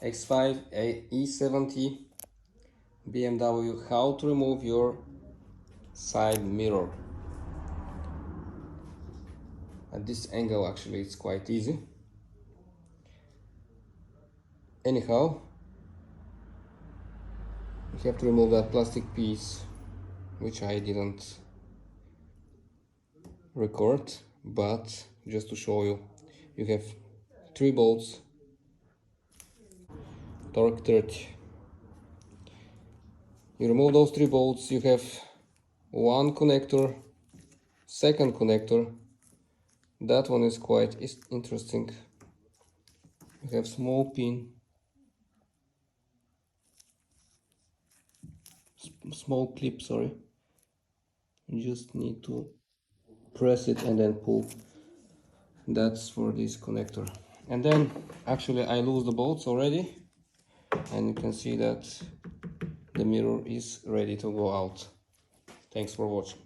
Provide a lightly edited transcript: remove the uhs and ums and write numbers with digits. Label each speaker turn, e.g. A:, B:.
A: X5 E70 BMW. How to remove your side mirror. At this angle actually it's quite easy. Anyhow, you have to remove that plastic piece, which I didn't record, but just to show you, you have 3 bolts, torque 30. You remove those 3 bolts, you have one connector, second connector. That one is quite interesting. You have small pin, small clip, sorry. You just need to press it and then pull. That's for this connector. And then actually I lose the bolts already, and you can see that the mirror is ready to go out. Thanks for watching.